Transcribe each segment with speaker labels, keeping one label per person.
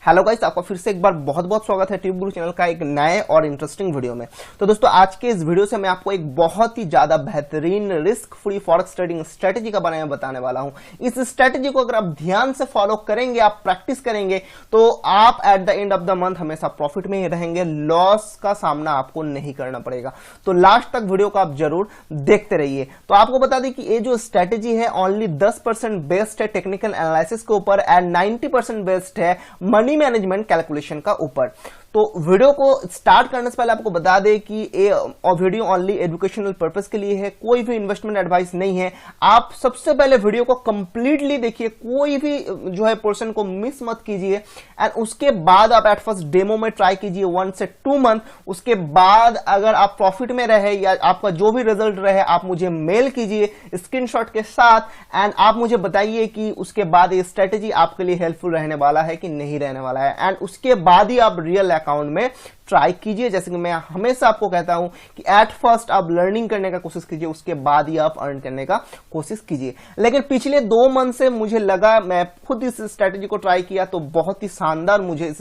Speaker 1: Hello guys, आपका फिर से एक बार बहुत बहुत स्वागत है ट्यूब गुरु चैनल का एक नए और इंटरेस्टिंग वीडियो में। तो दोस्तों, आज के इस वीडियो से मैं आपको एक बहुत ही ज्यादा बेहतरीन risk free forex trading strategy का बारे में बताने वाला हूं। इस स्ट्रेटेजी को अगर आप ध्यान से फॉलो करेंगे, आप प्रैक्टिस करेंगे, तो आप at the end of the month हमेशा प्रॉफिट में ही रहेंगे, लॉस का सामना आपको नहीं करना पड़ेगा। तो लास्ट तक वीडियो को आप जरूर देखते रहिए। तो आपको बता दें कि ये जो स्ट्रेटेजी है ओनली 10% बेस्ड है टेक्निकल एनालिसिस के ऊपर एंड 90% बेस्ड है मनी मैनेजमेंट कैलकुलेशन का ऊपर। तो वीडियो को स्टार्ट करने से पहले आपको बता दें कि ये वीडियो ओनली एजुकेशनल पर्पस के लिए है, कोई भी इन्वेस्टमेंट एडवाइस नहीं है। आप सबसे पहले वीडियो को कंप्लीटली देखिए, कोई भी जो है पोर्शन को मिस मत कीजिए एंड उसके बाद आप एट फर्स्ट डेमो में ट्राई कीजिए 1 से 2 मंथ। उसके बाद अगर आप प्रॉफिट में रहे या आपका जो भी रिजल्ट रहे, आप मुझे मेल कीजिए स्क्रीनशॉट के साथ एंड आप मुझे बताइए कि उसके बाद ये स्ट्रेटेजी आपके लिए हेल्पफुल रहने वाला है कि नहीं रहने वाला है, एंड उसके बाद ही आप रियल अकाउंट में ट्राई कीजिए। जैसे कि मैं हमेशा आपको कहता हूं कि एट फर्स्ट आप लर्निंग करने का कोशिश कीजिए, उसके बाद ही आप अर्न करने का कोशिश कीजिए। लेकिन पिछले 2 मंथ से मुझे लगा, मैं खुद इस स्ट्रेटेजी को ट्राई किया तो बहुत ही शानदार मुझे इस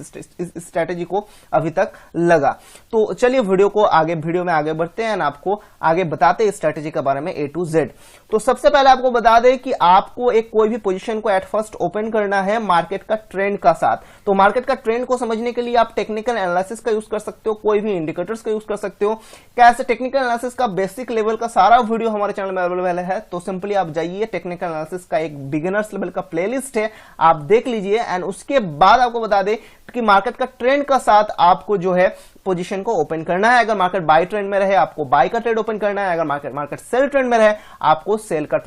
Speaker 1: स्ट्रेटेजी को अभी तक लगा। तो चलिए वीडियो में आगे बढ़ते हैं, आपको आगे बताते हैं स्ट्रेटेजी के बारे में A to Z। तो सबसे पहले आपको बता दें कि आपको एक कोई भी पोजीशन को एट फर्स्ट ओपन करना है मार्केट का ट्रेंड का साथ। तो मार्केट का ट्रेंड को समझने के लिए आप टेक्निकल एनालिसिस का यूज कर सकते हो, कोई भी इंडिकेटर्स का यूज कर सकते हो। कैसे टेक्निकल एनालिसिस का बेसिक लेवल का सारा वीडियो हमारे चैनल में अवेलेबल है। तो सिंपली आप जाइए, टेक्निकल एनालिसिस का एक बिगिनर्स लेवल का प्लेलिस्ट है, आप देख लीजिए एंड उसके बाद आपको बता दें कि मार्केट का ट्रेंड का साथ आपको जो है पोजीशन को ओपन करना है। अगर मार्केट बाय ट्रेंड में रहे आपको बाय का ट्रेड ओपन करना है, अगर मार्केट सेल ट्रेंड में रहे आपको सेल का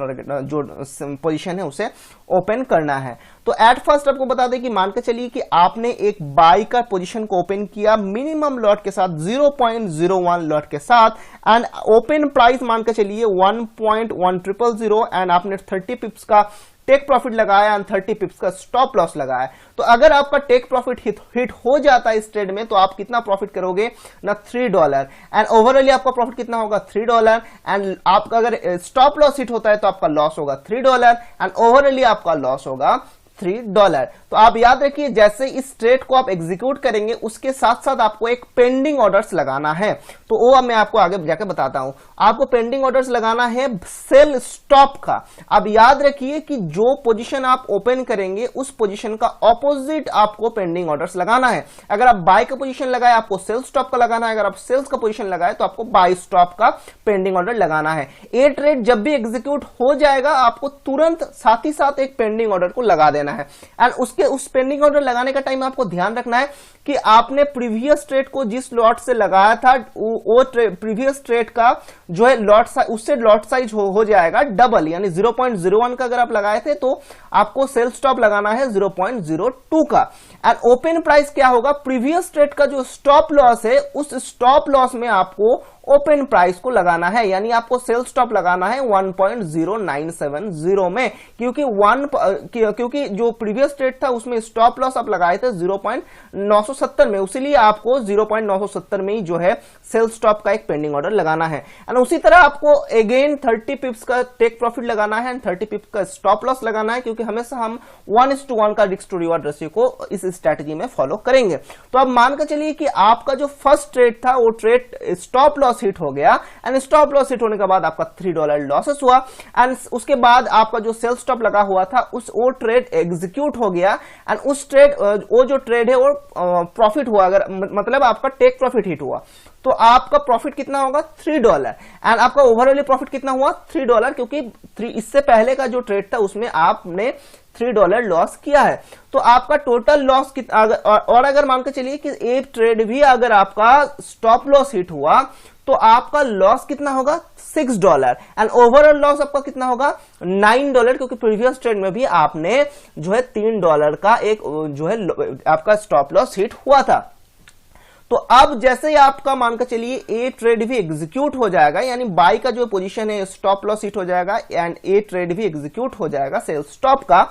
Speaker 1: जो पोजीशन है उसे ओपन करना है। तो एट फर्स्ट आपको बता दें कि मान के चलिए कि आपने एक बाय का पोजीशन को ओपन किया मिनिमम लॉट के साथ 0.01 लॉट के साथ एंड ओपन प्राइस मान के चलिए 1.1000 एंड आपने 30 पिप्स का टेक प्रॉफिट लगाया एंड 30 पिप्स का स्टॉप लॉस लगाया। तो अगर आपका टेक प्रॉफिट हिट हो जाता है इस ट्रेड में, तो आप कितना प्रॉफिट करोगे ना $3 एंड ओवरऑली आपका प्रॉफिट कितना होगा $3 एंड आपका अगर स्टॉप लॉस हिट होता है तो आपका लॉस होगा $3 एंड ओवरऑली आपका लॉस होगा $3। तो आप याद रखिए, जैसे इस ट्रेड को आप एग्जीक्यूट करेंगे उसके साथ साथ आपको एक पेंडिंग ऑर्डर्स लगाना है। तो वो अब मैं आपको आगे जाकर बताता हूं। आपको पेंडिंग ऑर्डर्स लगाना है सेल स्टॉप का। अब याद रखिए कि जो पोजीशन आप ओपन करेंगे उस पोजीशन का ऑपोजिट आपको पेंडिंग ऑर्डर्स लगाना है। अगर आप बाय का पोजीशन लगाए आपको सेल स्टॉप का लगाना है, अगर आप सेल्स का पोजीशन लगाए तो आपको बाय स्टॉप का पेंडिंग ऑर्डर लगाना है। ये ट्रेड जब भी एग्जीक्यूट हो जाएगा आपको तुरंत साथ ही साथ एक पेंडिंग ऑर्डर को लगा देना है एंड उस पेंडिंग ऑर्डर लगाने का टाइम आपको ध्यान रखना है कि आपने प्रीवियस ट्रेड को जिस लॉट से लगाया था वो प्रीवियस ट्रेड का जो है लॉट साइज, उससे लॉट साइज हो जाएगा डबल, यानी 0.01 का अगर आप लगाए थे तो आपको सेल स्टॉप लगाना है 0.02 का एंड ओपन प्राइस क्या होगा, प्रीवियस ट्रेड का जो स्टॉप लॉस है उस स्टॉप लॉस में आपको ओपन प्राइस को लगाना है, यानी आपको सेल स्टॉप लगाना है 1.0970 में, क्योंकि जो प्रीवियस ट्रेड था उसमें स्टॉप लॉस आप लगाए थे 0.970 में, उसीलिए आपको 0.970 में ही जो है सेल स्टॉप का एक पेंडिंग ऑर्डर लगाना है एंड उसी तरह आपको अगेन 30 पिप्स का टेक प्रॉफिट लगाना है एंड 30 पिप्स का स्टॉप लॉस लगाना है, क्योंकि हमेशा हम 1:1 का रिस्क टू रिवॉर्ड रेशियो को इस स्ट्रेटेजी में फॉलो करेंगे। तो अब मान कर चलिए कि आपका जो फर्स्ट ट्रेड था वो ट्रेड स्टॉप लॉस हिट हो गया एंड स्टॉप लॉस हिट होने के बाद आपका $3 लॉसेस हुआ एंड उसके बाद आपका जो सेल स्टॉप लगा हुआ था वो ट्रेड एग्जीक्यूट हो गया एंड उस ट्रेड वो जो ट्रेड है वो प्रॉफिट हुआ, अगर मतलब आपका टेक प्रॉफिट हिट हुआ तो आपका प्रॉफिट कितना होगा $3 एंड आपका ओवरऑल प्रॉफिट कितना हुआ $3, क्योंकि इससे पहले का जो ट्रेड था उसमें आपने $3 लॉस किया है। तो आपका टोटल लॉस कितना, और अगर मान के चलिए कि एक ट्रेड भी अगर आपका स्टॉप लॉस हिट हुआ तो आपका लॉस कितना होगा $6 एंड ओवरऑल लॉस आपका कितना होगा $9, क्योंकि प्रीवियस ट्रेड में भी आपने जो है $3 का एक जो है आपका स्टॉप लॉस हिट हुआ था। तो अब जैसे ही आपका मानकर चलिए ए ट्रेड भी एग्जीक्यूट हो जाएगा, यानी बाई का जो पोजीशन है स्टॉप लॉस हिट हो जाएगा एंड ए ट्रेड भी एग्जीक्यूट हो जाएगा सेल स्टॉप का,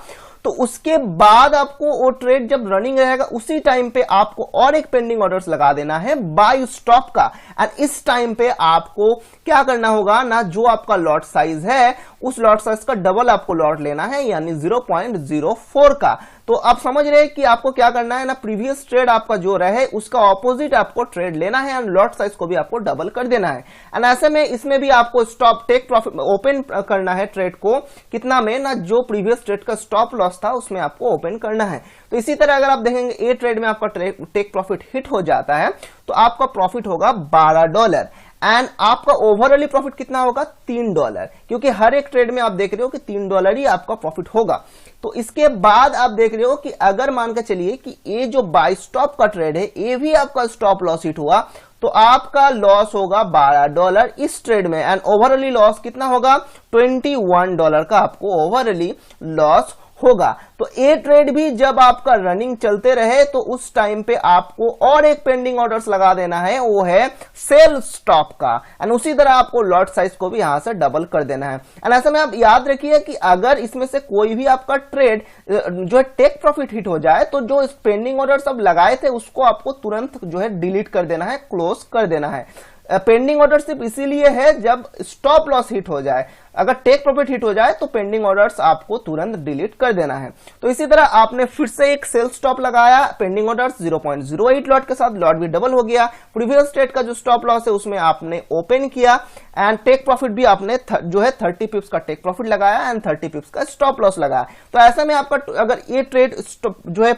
Speaker 1: तो उसके बाद आपको वो ट्रेड जब रनिंग रहेगा उसी टाइम पे आपको और एक पेंडिंग ऑर्डर्स लगा देना है बाय स्टॉप का। एंड इस टाइम पे आपको क्या करना होगा ना, जो आपका लॉट साइज है उस लॉट साइज का डबल आपको लॉट लेना है, यानी 0.04 का। तो आप समझ रहे हैं कि आपको क्या करना है ना, प्रीवियस ट्रेड आपका जो रहे उसका ऑपोजिट आपको ट्रेड लेना है एंड लॉट साइज को भी आपको डबल कर देना है। एंड ऐसे में इसमें भी आपको स्टॉप टेक प्रॉफिट ओपन करना है ट्रेड को कितना में ना, जो प्रीवियस ट्रेड का स्टॉप लॉस था उसमें आपको ओपन करना है। तो इसी तरह अगर आप देखेंगे ए ट्रेड में आपका टेक प्रॉफिट हिट हो जाता है तो आपका प्रॉफिट होगा $12 एंड आपका ओवरऑल प्रॉफिट कितना होगा, $3, क्योंकि हर एक ट्रेड में आप देख रहे हो कि $3 ही आपका प्रॉफिट होगा। तो इसके बाद आप देख रहे हो कि अगर मान के चलिए कि ये जो बाय स्टॉप का ट्रेड है ये भी आपका स्टॉप लॉस हिट हुआ तो आपका लॉस होगा $12 इस ट्रेड में एंड ओवरऑल लॉस कितना होगा, $21 का आपको ओवरऑल लॉस होगा। तो ए ट्रेड भी जब आपका रनिंग चलते रहे तो उस टाइम पे आपको और एक पेंडिंग ऑर्डर्स लगा देना है, वो है सेल स्टॉप का। एंड उसी तरह आपको लॉट साइज को भी यहां से डबल कर देना है। एंड ऐसे में आप याद रखिए कि अगर इसमें से कोई भी आपका ट्रेड जो है टेक प्रॉफिट हिट हो जाए तो जो पेंडिंग ऑर्डर्स अब लगाए थे उसको आपको तुरंत जो है डिलीट कर देना है, क्लोज कर देना है। पेंडिंग ऑर्डर सिर्फ इसीलिए है जब स्टॉप लॉस हिट हो जाए, अगर टेक प्रॉफिट हिट हो जाए तो पेंडिंग ऑर्डर्स आपको तुरंत डिलीट कर देना है। तो इसी तरह आपने फिर से एक सेल स्टॉप लगाया, पेंडिंग ऑर्डर्स 0.08 लॉट के साथ, लॉट भी डबल हो गया। प्रीवियस ट्रेड का जो स्टॉप लॉस है उसमें आपने ओपन किया एंड टेक प्रॉफिट भी आपने जो है 30 पिप्स का टेक प्रॉफिट लगाया एंड 30 पिप्स का स्टॉप लॉस लगाया। तो ऐसा में आपका अगर ये ट्रेड जो है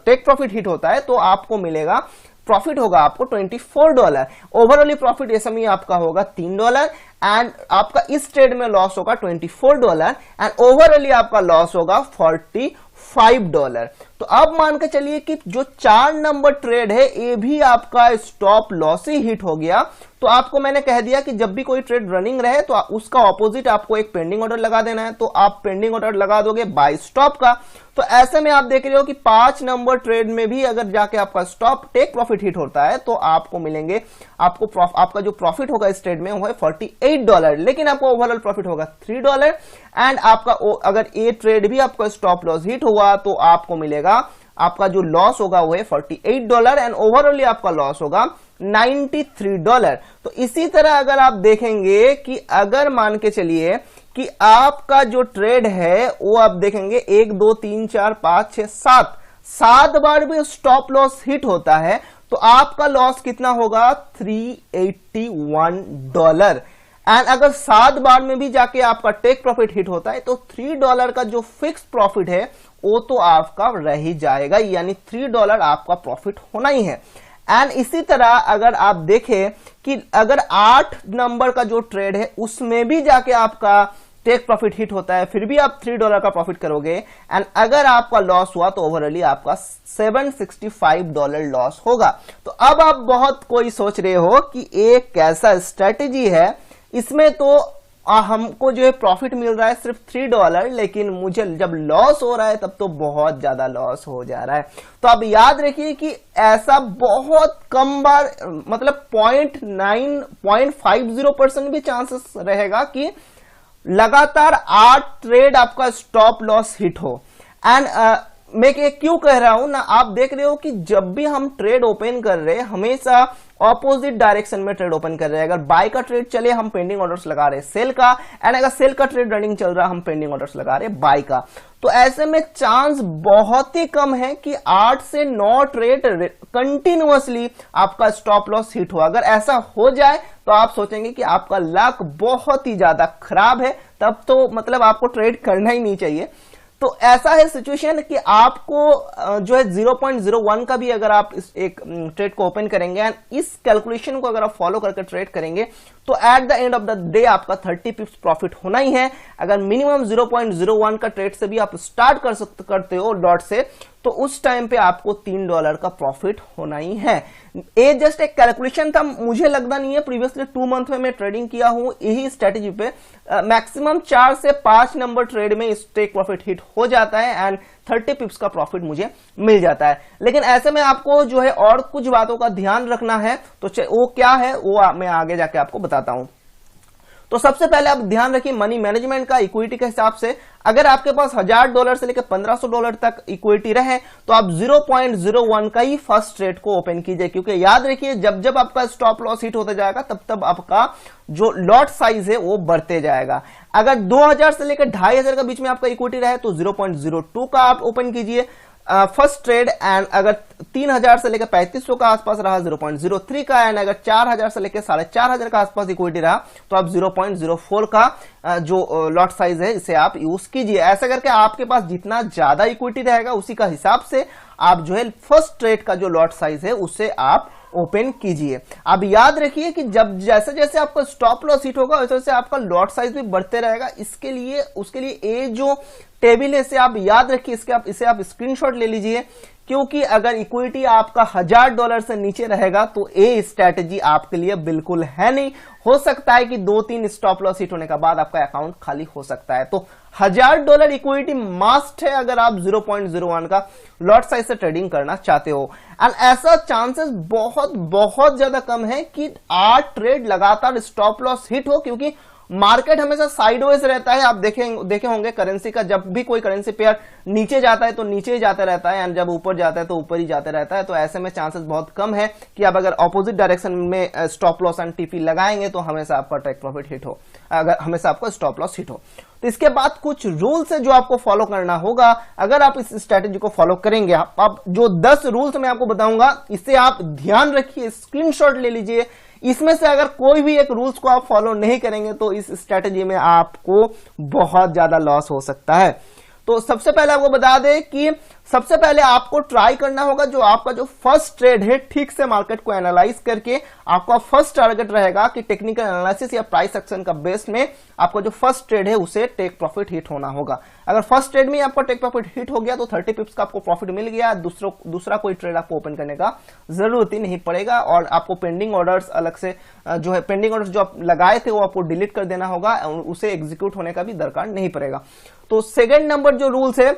Speaker 1: टेक प्रॉफिट हिट होता है तो आपको मिलेगा, प्रॉफिट होगा आपको $24। ओवरऑल प्रॉफिट इस समय आपका होगा $3 एंड आपका इस ट्रेड में लॉस होगा $24 एंड ओवरऑल आपका लॉस होगा $45। तो अब मान के चलिए कि जो 4 नंबर ट्रेड है ये भी आपका स्टॉप लॉस ही हिट हो गया। तो आपको मैंने कह दिया कि जब भी कोई ट्रेड रनिंग रहे तो उसका ऑपोजिट आपको एक पेंडिंग ऑर्डर लगा देना है। तो आप पेंडिंग ऑर्डर लगा दोगे बाय स्टॉप का। तो ऐसे में आप देख रहे हो कि 5 नंबर ट्रेड में भी अगर जाके आपका स्टॉप टेक प्रॉफिट हिट होता है तो आपको मिलेंगे, आपका जो प्रॉफिट होगा इस ट्रेड में वो है $48, लेकिन आपको ओवरऑल प्रॉफिट होगा $3 एंड आपका अगर ये ट्रेड भी आपका स्टॉप लॉस हिट हुआ तो आपको मिलेगा, आपका जो लॉस होगा वो है $48 एंड ओवरऑल आपका लॉस होगा $93। तो इसी तरह अगर आप देखेंगे कि अगर मान के चलिए कि आपका जो ट्रेड है वो आप देखेंगे 1 2 3 4 5 6 7 बार भी स्टॉप लॉस हिट होता है तो आपका लॉस कितना होगा, $381 एंड अगर 7 बार में भी जाके आपका टेक प्रॉफिट हिट होता है तो $3 का जो फिक्स प्रॉफिट है वो तो आपका रह ही जाएगा, यानी $3 आपका प्रॉफिट होना ही है। एंड इसी तरह अगर आप देखें कि अगर 8 नंबर का जो ट्रेड है उसमें भी जाके आपका टेक प्रॉफिट हिट होता है फिर भी आप $3 का प्रॉफिट करोगे एंड अगर आपका लॉस हुआ तो ओवरऑली आपका $765 लॉस होगा। तो अब आप बहुत कोई सोच रहे हो कि एक कैसा स्ट्रेटेजी है, इसमें तो हमको जो है प्रॉफिट मिल रहा है सिर्फ $3, लेकिन मुझे जब लॉस हो रहा है तब तो बहुत ज्यादा लॉस हो जा रहा है। तो आप याद रखिए कि ऐसा बहुत कम बार, मतलब 0.50% भी चांसेस रहेगा कि लगातार 8 ट्रेड आपका स्टॉप लॉस हिट हो। एंड मैं ये क्यों कह रहा हूं ना, आप देख रहे हो कि जब भी हम ट्रेड ओपन कर रहे हैं हमेशा ऑपोजिट डायरेक्शन में ट्रेड ओपन कर रहे हैं। अगर बाय का ट्रेड चले हम पेंडिंग ऑर्डर्स लगा रहे हैं सेल का, एंड अगर सेल का ट्रेड रनिंग चल रहा है हम पेंडिंग ऑर्डर्स लगा रहे हैं बाय का। तो ऐसे में चांस बहुत ही कम है कि 8 से 9 ट्रेड कंटिन्यूअसली आपका स्टॉप लॉस हिट हो। अगर ऐसा हो जाए तो आप सोचेंगे कि आपका लक बहुत ही ज्यादा खराब है, तब तो मतलब आपको ट्रेड करना ही नहीं चाहिए। तो ऐसा है सिचुएशन कि आपको जो है 0.01 का भी अगर आप इस एक ट्रेड को ओपन करेंगे एंड इस कैलकुलेशन को अगर आप फॉलो करके ट्रेड करेंगे तो at the end of the day आपका 30 पिप्स प्रॉफिट होना ही है। अगर मिनिमम 0.01 का ट्रेड से भी आप स्टार्ट करते हो डॉट से तो उस टाइम पे आपको $3 का प्रॉफिट होना ही है। ये जस्ट एक कैलकुलेशन था, मुझे लगता नहीं है, प्रीवियसली 2 मंथ में मैं ट्रेडिंग किया हूं यही स्ट्रेटेजी पे। मैक्सिमम 4 से 5 नंबर ट्रेड में टेक प्रॉफिट हिट हो जाता है एंड 30 पिप्स का प्रॉफिट मुझे मिल जाता है। लेकिन ऐसे में आपको जो है और कुछ बातों का ध्यान रखना है, तो वो क्या है वो मैं आगे जाके आपको बताता हूं। तो सबसे पहले आप ध्यान रखिए मनी मैनेजमेंट का, इक्विटी के हिसाब से अगर आपके पास $1000 से लेकर $1500 तक इक्विटी रहे तो आप 0.01 का ही फर्स्ट ट्रेड को ओपन कीजिए, क्योंकि याद रखिए जब जब आपका स्टॉप लॉस हिट होता जाएगा तब तब आपका जो लॉट साइज है वो बढ़ते जाएगा। अगर 2000 से लेकर 2500 के बीच में आपका इक्विटी रहे तो 0.02 का आप ओपन कीजिए फर्स्ट ट्रेड, एंड अगर 3000 से लेकर 3500 का आसपास रहा 0.03 का, एंड अगर 4000 से लेकर 4500 का आसपास इक्विटी रहा तो आप 0.04 का जो लॉट साइज है इसे आप यूज कीजिए। ऐसा करके आपके पास जितना ज्यादा इक्विटी रहेगा उसी का हिसाब से आप जो है फर्स्ट ट्रेड का जो लॉट साइज है उसे आप ओपन कीजिए। अब याद रखिए कि जब जैसे जैसे आपका स्टॉप लॉस हिट होगा वैसे वैसे आपका लॉट साइज भी बढ़ते रहेगा। उसके लिए ये जो टेबल है इसे आप याद रखिए, इसे आप स्क्रीनशॉट ले लीजिए, क्योंकि अगर इक्विटी आपका $1000 से नीचे रहेगा तो ये स्ट्रैटेजी आपके लिए बिल्कुल है नहीं। हो सकता है कि 2-3 स्टॉप लॉस हिट होने के बाद आपका अकाउंट खाली हो सकता है। तो $1000 इक्विटी मस्ट है अगर आप 0.01 का लॉट साइज से ट्रेडिंग करना चाहते हो। एंड ऐसा चांसेस बहुत बहुत ज्यादा कम है कि 8 ट्रेड लगातार स्टॉप लॉस हिट हो, क्योंकि मार्केट हमेशा साइडवेज रहता है। आप देखे होंगे करेंसी का, जब भी कोई करेंसी पेयर नीचे जाता है तो नीचे ही जाता रहता है, एंड जब ऊपर जाता है तो ऊपर ही जाता रहता है। तो ऐसे में चांसेस बहुत कम है कि आप अगर ऑपोजिट डायरेक्शन में स्टॉप लॉस एंड टीपी लगाएंगे तो हमेशा आपका टेक प्रॉफिट हिट हो, अगर हमेशा आपका स्टॉप लॉस हिट हो। तो इसके बाद कुछ रूल्स है जो आपको फॉलो करना होगा। अगर आप इस स्ट्रेटेजी को फॉलो करेंगे, आप जो 10 रूल्स मैं आपको बताऊंगा इसे आप ध्यान रखिए, स्क्रीनशॉट ले लीजिए। इसमें से अगर कोई भी एक रूल्स को आप फॉलो नहीं करेंगे तो इस स्ट्रेटेजी में आपको बहुत ज्यादा लॉस हो सकता है। तो सबसे पहले आपको बता दें कि सबसे पहले आपको ट्राई करना होगा जो आपका जो फर्स्ट ट्रेड है ठीक से मार्केट को एनालाइज करके आपका फर्स्ट टारगेट रहेगा कि टेक्निकल एनालिसिस या प्राइस एक्शन का बेस में आपका जो फर्स्ट ट्रेड है उसे टेक प्रॉफिट हिट होना होगा। अगर फर्स्ट ट्रेड में आपका टेक प्रॉफिट हिट हो गया तो 30 पिप्स का आपको प्रॉफिट मिल गया, दूसरा कोई ट्रेड आपको ओपन करने का जरूरत ही नहीं पड़ेगा, और आपको पेंडिंग ऑर्डर्स अलग से जो है पेंडिंग ऑर्डर्स जो आप लगाए थे वो आपको डिलीट कर देना होगा, उसे एग्जीक्यूट होने का भी दरकार नहीं पड़ेगा। तो सेकेंड नंबर जो रूल्स है,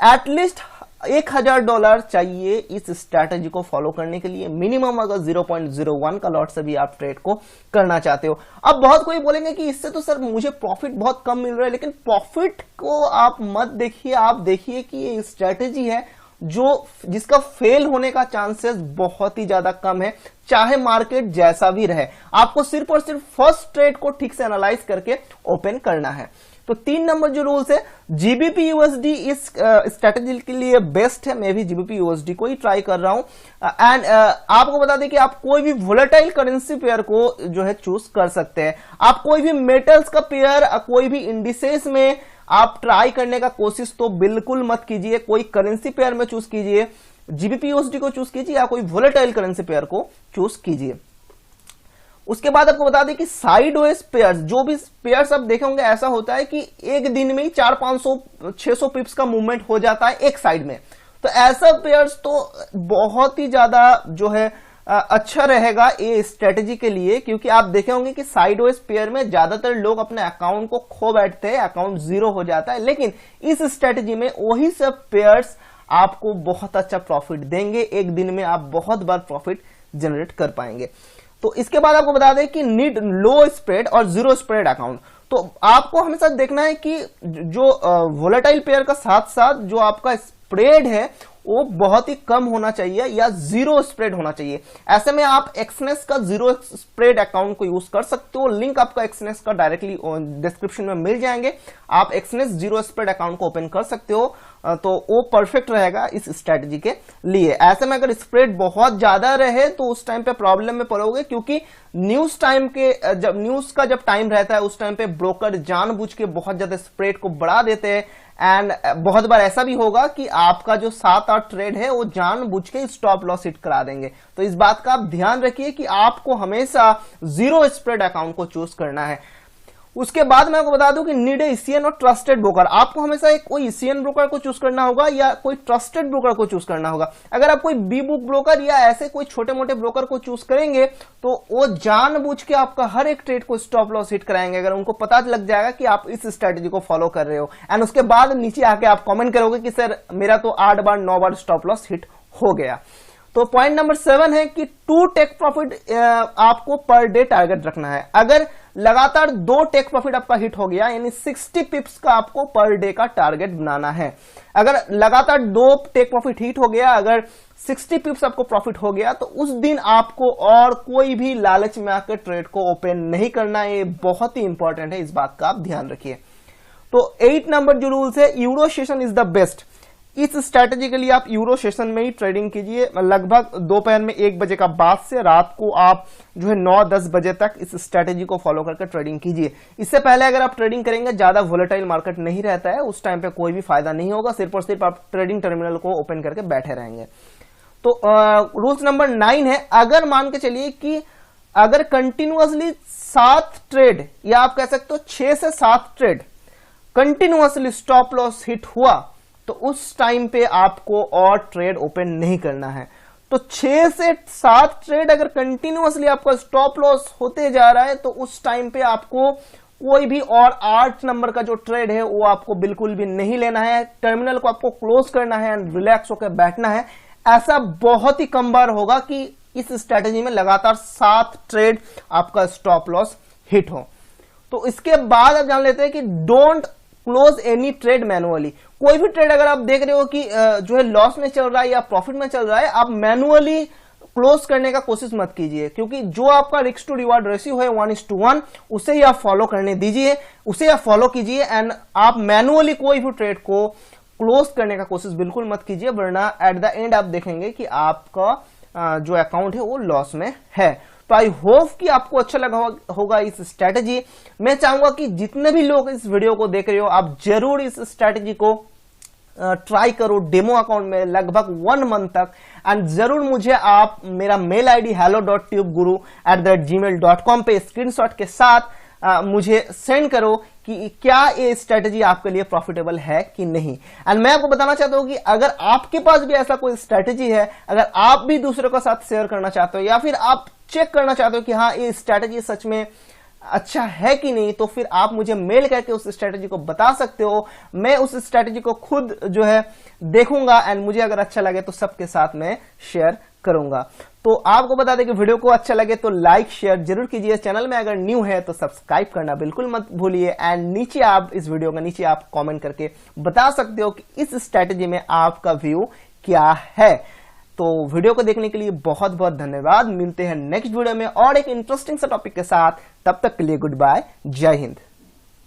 Speaker 1: एटलीस्ट $1000 चाहिए इस स्ट्रैटेजी को फॉलो करने के लिए मिनिमम, अगर 0.01 का लॉट से भी आप ट्रेड को करना चाहते हो। अब बहुत कोई बोलेंगे कि इससे तो सर मुझे प्रॉफिट बहुत कम मिल रहा है, लेकिन प्रॉफिट को आप मत देखिए, आप देखिए कि ये स्ट्रैटेजी है जिसका फेल होने का चांसेस बहुत ही ज्यादा कम है, चाहे मार्केट जैसा भी रहे। आपको सिर्फ और सिर्फ फर्स्ट ट्रेड को ठीक से एनालाइज करके ओपन करना है। तो 3 नंबर जो रूल्स है, जीबीपी यूएसडी इस स्ट्रेटेजी के लिए बेस्ट है। मैं भी जीबीपी यूएसडी को ही ट्राई कर रहा हूं। एंड आपको बता दें कि आप कोई भी वोलेटाइल करेंसी पेयर को जो है चूज कर सकते हैं। आप कोई भी मेटल्स का पेयर, कोई भी इंडिसेस में आप ट्राई करने का कोशिश तो बिल्कुल मत कीजिए। कोई करेंसी पेयर में चूज कीजिए, जीबीपी यूएसडी को चूज कीजिए या कोई वोलेटाइल करेंसी पेयर को चूज कीजिए। उसके बाद आपको बता दें कि साइडवेज पेयर्स, जो भी पेयर्स आप देखे होंगे, ऐसा होता है कि एक दिन में ही 400-500-600 पिप्स का मूवमेंट हो जाता है एक साइड में। तो ऐसा पेयर्स तो बहुत ही ज्यादा जो है अच्छा रहेगा ये स्ट्रेटेजी के लिए, क्योंकि आप देखे होंगे कि साइडवेज पेयर में ज्यादातर लोग अपने अकाउंट को खो बैठते हैं, अकाउंट जीरो हो जाता है। लेकिन इस स्ट्रेटेजी में वही सब पेयर्स आपको बहुत अच्छा प्रॉफिट देंगे, एक दिन में आप बहुत बार प्रॉफिट जनरेट कर पाएंगे। तो इसके बाद आपको बता दें कि नीड लो स्प्रेड और जीरो स्प्रेड अकाउंट। तो आपको हमेशा देखना है कि जो वोलेटाइल पेयर का साथ साथ जो आपका स्प्रेड है वो बहुत ही कम होना चाहिए या जीरो स्प्रेड होना चाहिए। ऐसे में आप एक्सनेस का जीरो स्प्रेड अकाउंट को यूज कर सकते हो। लिंक आपका एक्सनेस का डायरेक्टली डिस्क्रिप्शन में मिल जाएंगे। आप एक्सनेस जीरो स्प्रेड अकाउंट को ओपन कर सकते हो, तो वो परफेक्ट रहेगा इस स्ट्रेटजी के लिए। ऐसे में अगर स्प्रेड बहुत ज्यादा रहे तो उस टाइम पे प्रॉब्लम में पड़ोगे, क्योंकि न्यूज का जब टाइम रहता है उस टाइम पे ब्रोकर जानबूझ के बहुत ज्यादा स्प्रेड को बढ़ा देते हैं। एंड बहुत बार ऐसा भी होगा कि आपका जो 7-8 ट्रेड है वो जानबूझ के स्टॉप लॉस हिट करा देंगे। तो इस बात का आप ध्यान रखिए कि आपको हमेशा जीरो स्प्रेड अकाउंट को चूज करना है। उसके बाद मैं आपको बता दूं कि नीड ईसीएन और ट्रस्टेड ब्रोकर। आपको हमेशा एक कोई ईसीएन ब्रोकर को चूज करना होगा या कोई ट्रस्टेड ब्रोकर को चूज करना होगा। अगर आप कोई बी बुक ब्रोकर या ऐसे कोई छोटे मोटे ब्रोकर को चूज करेंगे तो वो जानबूझ के आपका हर एक ट्रेड को स्टॉप लॉस हिट कराएंगे, अगर उनको पता लग जाएगा कि आप इस स्ट्रेटेजी को फॉलो कर रहे हो। एंड उसके बाद नीचे आके आप कमेंट करोगे कि सर मेरा तो 8 बार 9 बार स्टॉप लॉस हिट हो गया। तो पॉइंट नंबर 7 है कि 2 टेक प्रॉफिट आपको पर डे टारगेट रखना है। अगर लगातार 2 टेक प्रॉफिट आपका हिट हो गया यानी 60 पिप्स का आपको पर डे का टारगेट बनाना है। अगर लगातार 2 टेक प्रॉफिट हिट हो गया, अगर 60 पिप्स आपको प्रॉफिट हो गया, तो उस दिन आपको और कोई भी लालच में आकर ट्रेड को ओपन नहीं करना है। ये बहुत ही इंपॉर्टेंट है, इस बात का आप ध्यान रखिए। तो 8 नंबर जो रूल्स है, euro session is the best. इस स्ट्रैटेजी के लिए आप यूरो सेशन में ही ट्रेडिंग कीजिए। लगभग दोपहर में 1 बजे का बाद से रात को आप जो है 9-10 बजे तक इस स्ट्रैटेजी को फॉलो करके ट्रेडिंग कीजिए। इससे पहले अगर आप ट्रेडिंग करेंगे, ज्यादा वोलेटाइल मार्केट नहीं रहता है, उस टाइम पे कोई भी फायदा नहीं होगा, सिर्फ और सिर्फ आप ट्रेडिंग टर्मिनल को ओपन करके बैठे रहेंगे। तो रूल्स नंबर 9 है, अगर मान के चलिए कि अगर कंटिन्यूअसली 7 ट्रेड या आप कह सकते हो 6 से 7 trade continuously stop loss hit हुआ, तो उस टाइम पे आपको और ट्रेड ओपन नहीं करना है। तो 6 से 7 ट्रेड अगर कंटिन्यूअसली आपका स्टॉप लॉस होते जा रहा है, तो उस टाइम पे आपको कोई भी और 8 नंबर का जो ट्रेड है वो आपको बिल्कुल भी नहीं लेना है। टर्मिनल को आपको क्लोज करना है एंड रिलैक्स होकर बैठना है। ऐसा बहुत ही कम बार होगा कि इस स्ट्रैटेजी में लगातार 7 ट्रेड आपका स्टॉप लॉस हिट हो। तो इसके बाद आप जान लेते हैं कि don't close any trade manually. कोई भी ट्रेड अगर आप देख रहे हो कि जो है लॉस में चल रहा है या प्रॉफिट में चल रहा है, आप मैनुअली क्लोज करने का कोशिश मत कीजिए, क्योंकि जो आपका रिस्क टू रिवार्ड रेशियो है 1:1, उसे ही आप फॉलो करने दीजिए, उसे आप फॉलो कीजिए एंड आप मैनुअली कोई भी ट्रेड को क्लोज करने का कोशिश बिल्कुल मत कीजिए, वरना एट द एंड आप देखेंगे कि आपका जो अकाउंट है वो लॉस में है। तो आई होप कि आपको अच्छा लगा होगा इस स्ट्रैटेजी। मैं चाहूंगा कि जितने भी लोग इस वीडियो को देख रहे हो, आप जरूर इस स्ट्रैटेजी को ट्राई करो डेमो अकाउंट में लगभग 1 मंथ तक, एंड जरूर मुझे आप मेरा मेल आईडी hello.tubeguru@gmail.com पे स्क्रीनशॉट के साथ मुझे सेंड करो कि क्या ये स्ट्रैटेजी आपके लिए प्रॉफिटेबल है कि नहीं। एंड मैं आपको बताना चाहता हूं कि अगर आपके पास भी ऐसा कोई स्ट्रैटेजी है, अगर आप भी दूसरों के साथ शेयर करना चाहते हो या फिर आप चेक करना चाहते हो कि हाँ ये स्ट्रैटेजी सच में अच्छा है कि नहीं, तो फिर आप मुझे मेल करके उस स्ट्रैटेजी को बता सकते हो। मैं उस स्ट्रैटेजी को खुद जो है देखूंगा एंड मुझे अगर अच्छा लगे तो सबके साथ मैं शेयर करूंगा। तो आपको बता दें कि वीडियो को अच्छा लगे तो लाइक शेयर जरूर कीजिए। चैनल में अगर न्यू है तो सब्सक्राइब करना बिल्कुल मत भूलिए एंड नीचे आप इस वीडियो का नीचे आप कमेंट करके बता सकते हो कि इस स्ट्रैटेजी में आपका व्यू क्या है। तो वीडियो को देखने के लिए बहुत बहुत धन्यवाद। मिलते हैं नेक्स्ट वीडियो में और एक इंटरेस्टिंग सा टॉपिक के साथ। तब तक के लिए गुड बाय, जय हिंद।